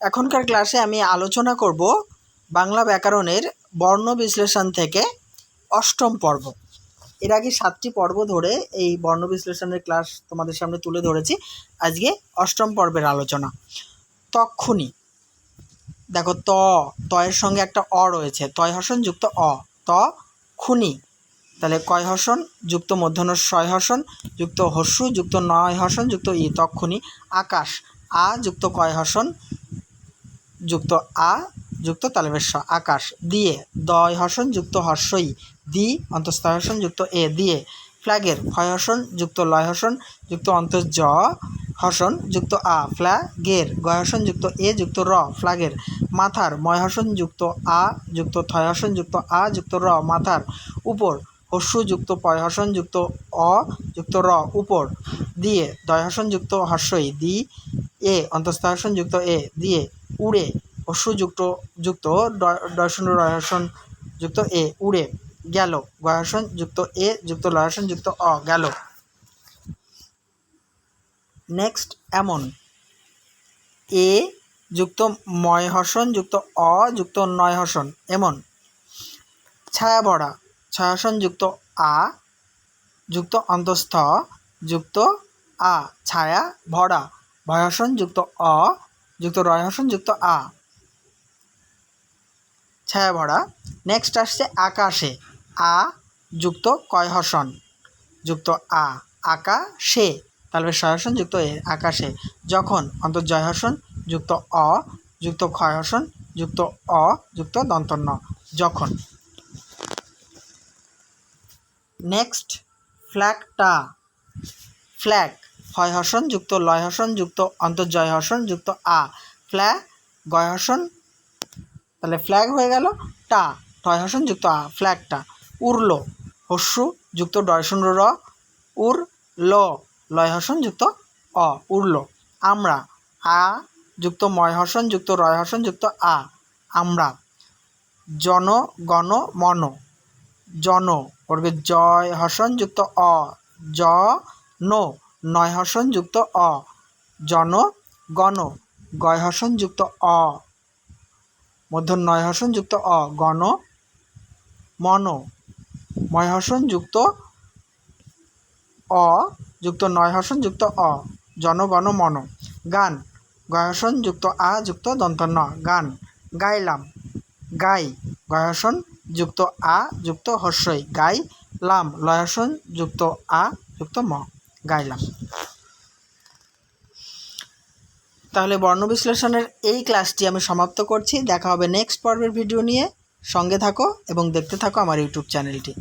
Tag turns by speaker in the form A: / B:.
A: এখনকার ক্লাসে আমি আলোচনা করব বাংলা ব্যাকরণের বর্ণ বিশ্লেষণ থেকে অষ্টম পর্ব। এর আগে 7টি পর্ব ধরে এই বর্ণ বিশ্লেষণের ক্লাস তোমাদের সামনে তুলে ধরেছি। আজকে অষ্টম পর্বের আলোচনা। তক্ষুনি, দেখো তয়ের সঙ্গে একটা অ রয়েছে, তয় হসন যুক্ত অ, ত খুনি, তাহলে কয় হসন যুক্ত মূর্ধন্য শয় হসন যুক্ত হস্যু যুক্ত নয় হসন যুক্ত ই, তক্ষুনি। আকাশ, আ যুক্ত কয় হসন যুক্ত আ যুক্ত তালবেশ, আকাশ। দিয়ে, দয় হসন যুক্ত হর্ষই, দি অন্তঃস্থ হসন যুক্ত এ, দিয়ে। ফ্ল্যাগের, ফয় হসন যুক্ত লয় হসন যুক্ত অন্তঃ জ হসন যুক্ত আ, ফ্ল্যাগের, গয় হসন যুক্ত এ যুক্ত র, ফ্ল্যাগের। মাথার, ময় হসন যুক্ত আ যুক্ত থয় হসন যুক্ত আ যুক্ত র, মাথার। উপর, হস্যু যুক্ত পয় হসন যুক্ত অ যুক্ত র, উপর। দিয়ে, দয় হসন যুক্ত হর্ষই, দি এ অন্তঃস্থ হসন যুক্ত এ, দিয়ে। উড়ে, হস্যু যুক্ত ডয়সন রয় হসন যুক্ত এ, উড়ে। গেল, গয় হসন যুক্ত এ যুক্ত লয় হসন যুক্ত অ, গেল। নেক্সট, এমন, এ যুক্ত ময় হসন যুক্ত অ যুক্ত নয় হসন, এমন। ছায়া ভরা, ছয় হসন যুক্ত আ যুক্ত অন্তঃস্থ যুক্ত আ, ছায়া ভরা। ভয় হসন যুক্ত অ যুক্ত রয় হসন যুক্ত আ, ছায়া ভরা। নেক্সট আসছে আকাশে, আ যুক্ত কয় হসন যুক্ত আ, আকাশে, তাহলে শয় হসন যুক্ত এ, আকাশে। যখন অন্তর্জয় হসন যুক্ত অ যুক্ত ক্ষয় হসন যুক্ত অ যুক্ত দন্তন্য, যখন। নেক্সট, ফ্ল্যাগটা, ফ্ল্যাগ, ফয় হসন যুক্ত লয় হসন যুক্ত অন্তর্জয় হসন যুক্ত আ, ফ্ল্যাগ, গয় হসন, তাহলে ফ্ল্যাগ হয়ে গেল। টা, টয় হসন যুক্ত আ, ফ্ল্যাগটা। উড়ল, হস্যু যুক্ত ডয়সন র, উর ল, লয় হসন যুক্ত অ, উড়ল। আমরা, আ যুক্ত ময় হসন যুক্ত রয় হসন যুক্ত আ, আমরা। জন গণ মন, জন পড়বে জয় হসন যুক্ত অ, জ নো, নয় হসন যুক্ত অ, জন গণ। গয় হসন যুক্ত অ মধ্য নয় হসন যুক্ত অ, গণ মন। ময় হসন যুক্ত অ যুক্ত নয় হসন যুক্ত অ, জনগণ মন। গান, গয় হসন যুক্ত আ যুক্ত দন্তন্য, গান। গাইলাম, গাই, গয় হসন যুক্ত আ যুক্ত হস্যই, গাই লাম, লয় হসন যুক্ত আ যুক্ত ম, গাইলাম। তাহলে বর্ণ বিশ্লেষণের এই ক্লাসটি আমি সমাপ্ত করছি। দেখা হবে নেক্সট পর্বের ভিডিও নিয়ে। সঙ্গে থাকো এবং দেখতে থাকো আমার ইউটিউব চ্যানেলটি।